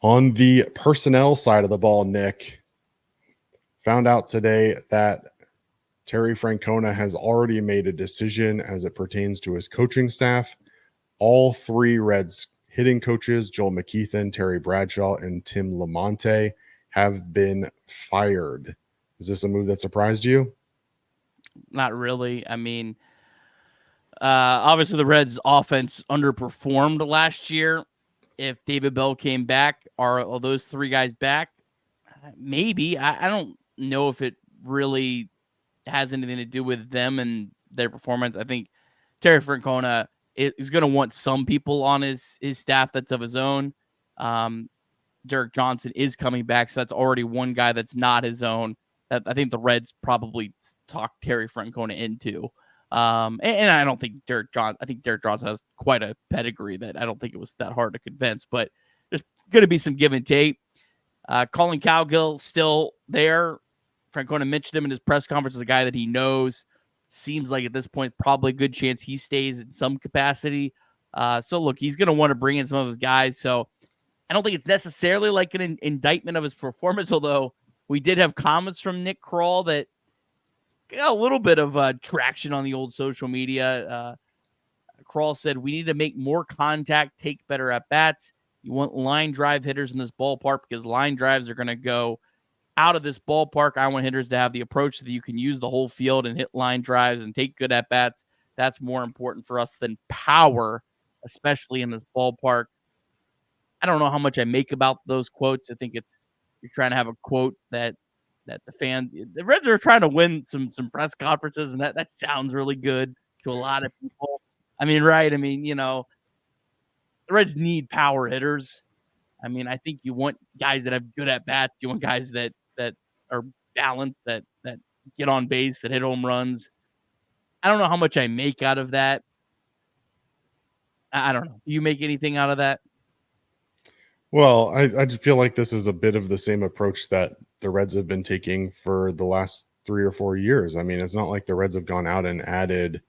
On the personnel side of the ball, Nick, found out today that Terry Francona has already made a decision as it pertains to his coaching staff. All three Reds hitting coaches, Joel McKeithan, Terry Bradshaw, and Tim LaMonte, have been fired. Is this a move that surprised you? Not really. I mean, obviously the Reds' offense underperformed last year. If David Bell came back, are those three guys back? Maybe. I don't know if it really has anything to do with them and their performance. I think Terry Francona is going to want some people on his staff that's of his own. Derek Johnson is coming back, so that's already one guy that's not his own. That I think the Reds probably talked Terry Francona into. And I don't think I think Derek Johnson has quite a pedigree that I don't think it was that hard to convince, but there's going to be some give and take. Colin Cowgill still there. Francona mentioned him in his press conference as a guy that he knows. Seems like at this point, probably a good chance he stays in some capacity. So look, he's going to want to bring in some of his guys. So I don't think it's necessarily like an indictment of his performance, although we did have comments from Nick Krall that got a little bit of traction on the old social media. Krall said, "We need to make more contact, take better at bats. You want line drive hitters in this ballpark because line drives are going to go out of this ballpark. I want hitters to have the approach that you can use the whole field and hit line drives and take good at bats. That's more important for us than power, especially in this ballpark." I don't know how much I make about those quotes. I think you're trying to have a quote that the Reds are trying to win some press conferences, and that sounds really good to a lot of people. I mean, right? I mean, the Reds need power hitters. I mean, I think you want guys that have good at bats. You want guys that are balanced, that get on base, that hit home runs. I don't know how much I make out of that. I don't know. Do you make anything out of that? Well, I just feel like this is a bit of the same approach that the Reds have been taking for the last 3 or 4 years. I mean, it's not like the Reds have gone out and added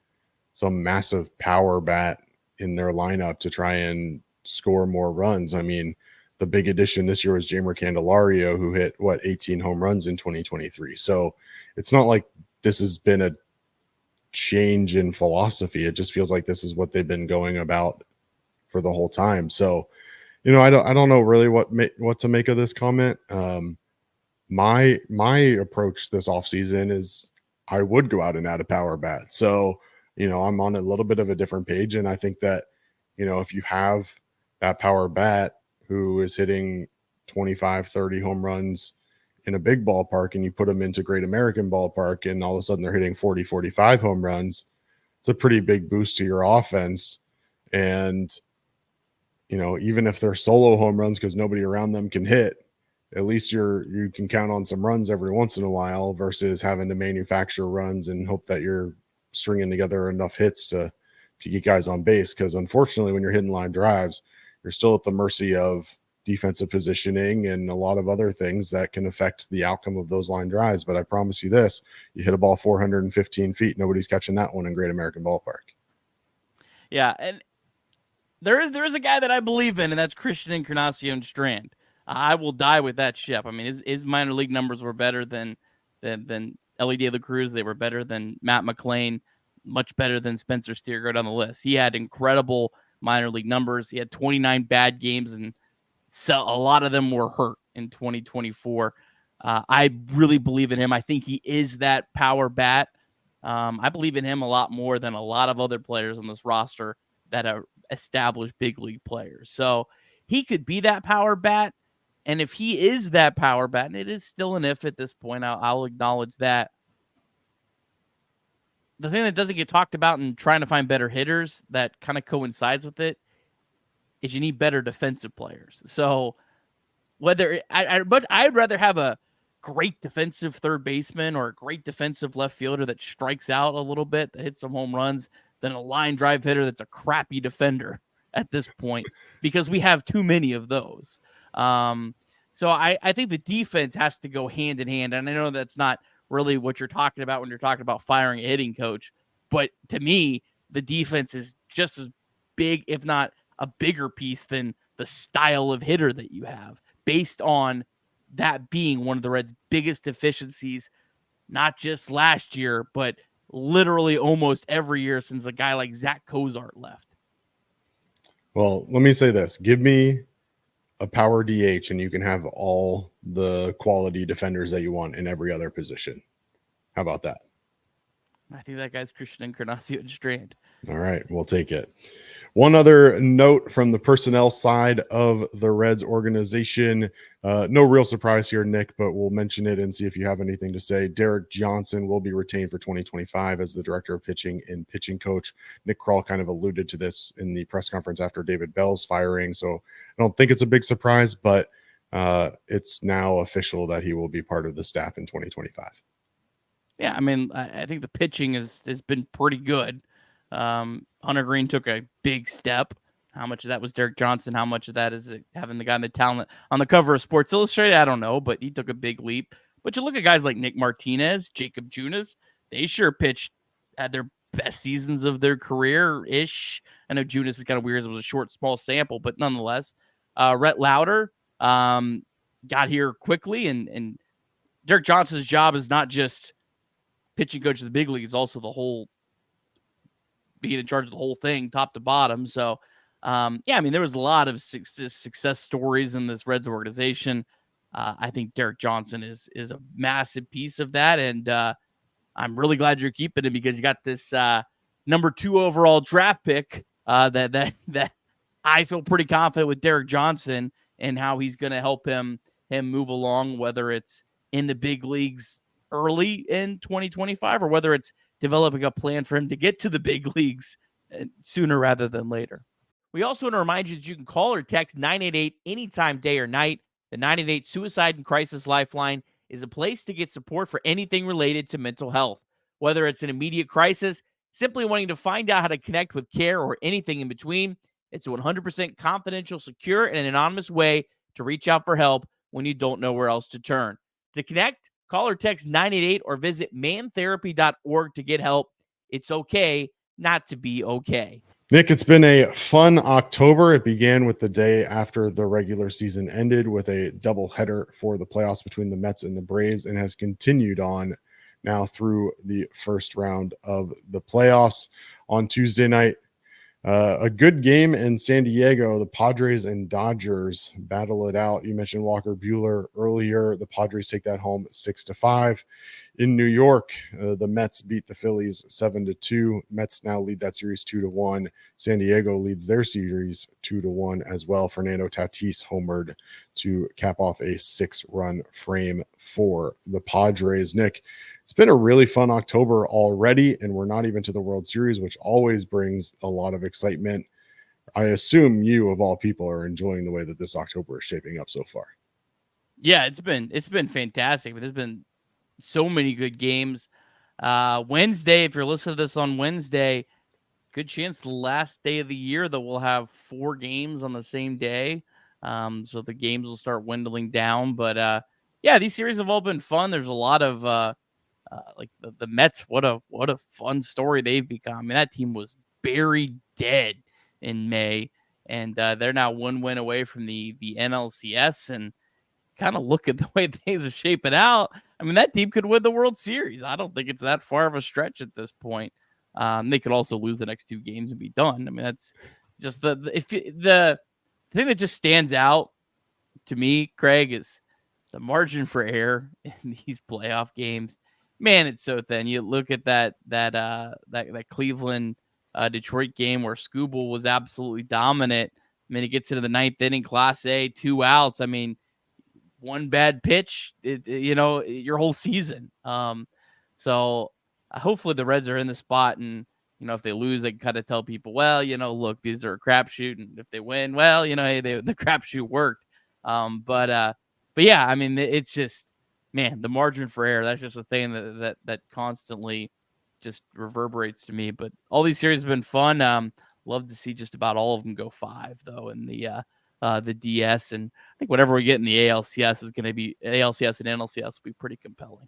some massive power bat in their lineup to try and score more runs. I mean, the big addition this year was Jeimer Candelario, who hit 18 home runs in 2023. So it's not like this has been a change in philosophy. It just feels like this is what they've been going about for the whole time. So, I don't know really what to make of this comment. My approach this offseason is I would go out and add a power bat. So, I'm on a little bit of a different page. And I think that, if you have that power bat who is hitting 25, 30 home runs in a big ballpark and you put them into Great American Ballpark and all of a sudden they're hitting 40, 45 home runs, it's a pretty big boost to your offense. And, even if they're solo home runs because nobody around them can hit, at least you can count on some runs every once in a while versus having to manufacture runs and hope that you're stringing together enough hits to get guys on base. Because unfortunately, when you're hitting line drives, you're still at the mercy of defensive positioning and a lot of other things that can affect the outcome of those line drives. But I promise you this, you hit a ball 415 feet, nobody's catching that one in Great American Ballpark. Yeah, and there is a guy that I believe in, and that's Christian Encarnacion Strand. I will die with that ship. I mean, his minor league numbers were better than Ellie De La Cruz. They were better than Matt McLean, much better than Spencer Steer. Go down the list. He had incredible minor league numbers. He had 29 bad games, and so a lot of them were hurt in 2024. I really believe in him. I think he is that power bat. I believe in him a lot more than a lot of other players on this roster that are established big league players. So he could be that power bat. And if he is that power bat, and it is still an if at this point, I'll acknowledge that. The thing that doesn't get talked about in trying to find better hitters that kind of coincides with it is you need better defensive players. So whether but I'd rather have a great defensive third baseman or a great defensive left fielder that strikes out a little bit, that hits some home runs, than a line drive hitter that's a crappy defender at this point, because we have too many of those. So I think the defense has to go hand in hand. And I know that's not really what you're talking about when you're talking about firing a hitting coach. But to me, the defense is just as big, if not a bigger piece than the style of hitter that you have, based on that being one of the Reds' biggest deficiencies, not just last year, but literally almost every year since a guy like Zach Cozart left. Well, let me say this. Give me a power DH and you can have all the quality defenders that you want in every other position. How about that? I think that guy's Christian Encarnacion Strand. All right, we'll take it. One other note from the personnel side of the Reds organization. No real surprise here, Nick, but we'll mention it and see if you have anything to say. Derek Johnson will be retained for 2025 as the director of pitching and pitching coach. Nick Krall kind of alluded to this in the press conference after David Bell's firing, so I don't think it's a big surprise, but it's now official that he will be part of the staff in 2025. Yeah, I mean, I think the pitching has been pretty good. Hunter Green took a big step. How much of that was Derek Johnson? How much of that is it having the guy in the talent on the cover of Sports Illustrated? I don't know, but he took a big leap. But you look at guys like Nick Martinez, Jacob Junis, they sure pitched, had their best seasons of their career-ish. I know Junis is kind of weird. It was a short, small sample, but nonetheless. Rhett Lauder got here quickly, and Derek Johnson's job is not just pitching coach of the big league, it's also the whole being in charge of the whole thing, top to bottom. So, yeah, I mean, there was a lot of success stories in this Reds organization. I think Derek Johnson is a massive piece of that, and I'm really glad you're keeping it because you got this number 2 overall draft pick that I feel pretty confident with Derek Johnson and how he's going to help him move along, whether it's in the big leagues early in 2025 or whether it's developing a plan for him to get to the big leagues sooner rather than later. We also want to remind you that you can call or text 988 anytime, day or night. The 988 Suicide and Crisis Lifeline is a place to get support for anything related to mental health. Whether it's an immediate crisis, simply wanting to find out how to connect with care, or anything in between, it's a 100% confidential, secure, and anonymous way to reach out for help when you don't know where else to turn. To connect, call or text 988 or visit mantherapy.org to get help. It's okay not to be okay. Nick, it's been a fun October. It began with the day after the regular season ended with a doubleheader for the playoffs between the Mets and the Braves, and has continued on now through the first round of the playoffs. On Tuesday night, a good game in San Diego. The Padres and Dodgers battle it out. You mentioned Walker Buehler earlier. The Padres take that home 6-5. In New York, the Mets beat the Phillies 7-2. Mets now lead that series 2-1. San Diego leads their series 2-1 as well. Fernando Tatis homered to cap off a 6-run frame for the Padres. Nick, it's been a really fun October already, and we're not even to the World Series, which always brings a lot of excitement. I assume you, of all people, are enjoying the way that this October is shaping up so far. Yeah, it's been fantastic. There's been so many good games. Wednesday, if you're listening to this on Wednesday, good chance the last day of the year that we'll have 4 games on the same day. So the games will start dwindling down. But yeah, these series have all been fun. There's a lot of like the Mets. What a fun story they've become. I mean, that team was buried dead in May, and they're now 1 win away from the NLCS. And kind of look at the way things are shaping out, I mean, that team could win the World Series. I don't think it's that far of a stretch at this point. They could also lose the next 2 games and be done. I mean, that's just the thing that just stands out to me, Craig, is the margin for error in these playoff games. Man, it's so thin. You look at that Cleveland Detroit game where Skubal was absolutely dominant. I mean, it gets into the 9th inning, Class A, 2 outs. I mean, 1 bad pitch, your whole season. So hopefully the Reds are in the spot, and if they lose, they can kind of tell people, well, look, these are a crapshoot, and if they win, well, hey, the crapshoot worked. But yeah, I mean, it's just, man, the margin for error. That's just a thing that constantly just reverberates to me. But all these series have been fun. Love to see just about all of them go 5 though in the DS, and I think whatever we get in the ALCS is going to be ALCS and NLCS will be pretty compelling.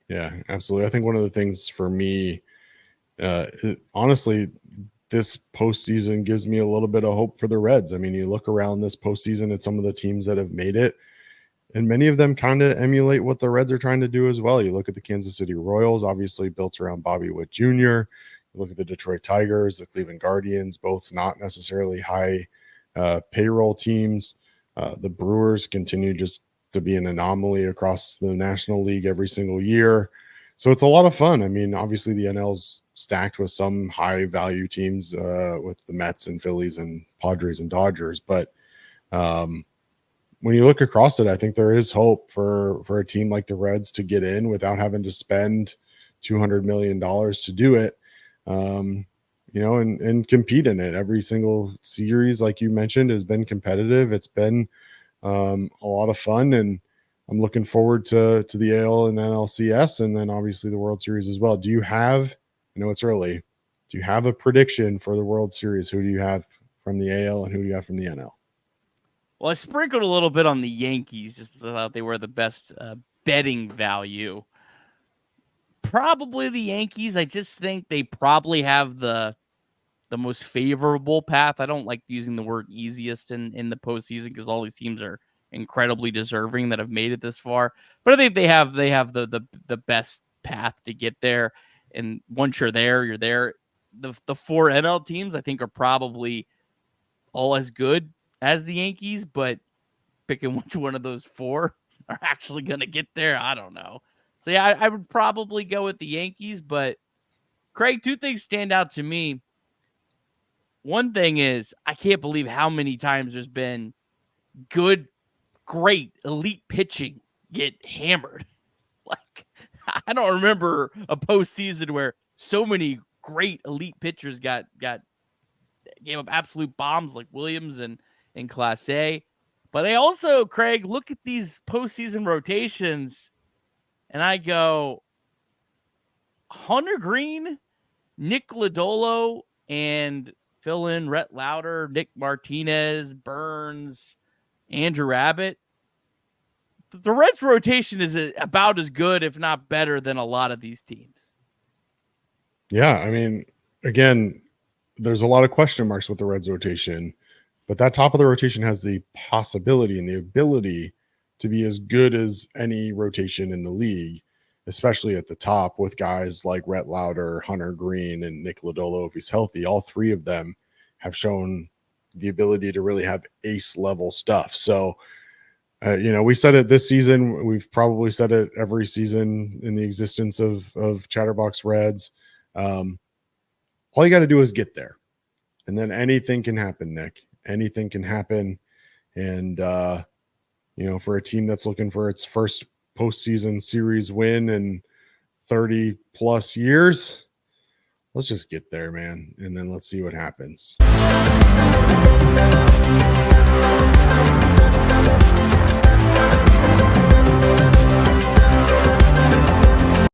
Yeah, absolutely. I think one of the things for me, honestly, this postseason gives me a little bit of hope for the Reds. I mean, you look around this postseason at some of the teams that have made it, and many of them kind of emulate what the Reds are trying to do as well. You look at the Kansas City Royals, obviously built around Bobby Witt Jr. You look at the Detroit Tigers, the Cleveland Guardians, both not necessarily high payroll teams. The Brewers continue just to be an anomaly across the National League every single year. So it's a lot of fun. I mean, obviously the NL's stacked with some high value teams with the Mets and Phillies and Padres and Dodgers. But when you look across it, I think there is hope for a team like the Reds to get in without having to spend $200 million to do it, and compete in it. Every single series, like you mentioned, has been competitive. It's been a lot of fun, and I'm looking forward to the AL and NLCS, and then obviously the World Series as well. Do you have, I know it's early, do you have a prediction for the World Series? Who do you have from the AL and who do you have from the NL? Well, I sprinkled a little bit on the Yankees just because I thought they were the best betting value. Probably the Yankees. I just think they probably have the most favorable path. I don't like using the word easiest in the postseason because all these teams are incredibly deserving that have made it this far. But I think they have the best path to get there. And once you're there, you're there. The 4 NL teams I think are probably all as good as the Yankees, but picking which one of those 4 are actually going to get there, I don't know. So yeah, I would probably go with the Yankees, but Craig, 2 things stand out to me. One thing is, I can't believe how many times there's been good, great, elite pitching get hammered. Like, I don't remember a postseason where so many great elite pitchers gave up absolute bombs like Williams and in Class A. But they also, Craig, look at these postseason rotations, and I go, Hunter Green, Nick Lodolo, and fill in Rhett Lauder, Nick Martinez, Burns, Andrew Abbott. The Reds rotation is about as good, if not better, than a lot of these teams. Yeah, I mean, again, there's a lot of question marks with the Reds rotation, but that top of the rotation has the possibility and the ability to be as good as any rotation in the league, especially at the top with guys like Rhett Lauder, Hunter Green, and Nick Lodolo if he's healthy. All 3 of them have shown the ability to really have ace level stuff. So, we said it this season. We've probably said it every season in the existence of Chatterbox Reds. All you got to do is get there, and then anything can happen, Nick. Anything can happen. And, for a team that's looking for its first postseason series win in 30 plus years, let's just get there, man. And then let's see what happens.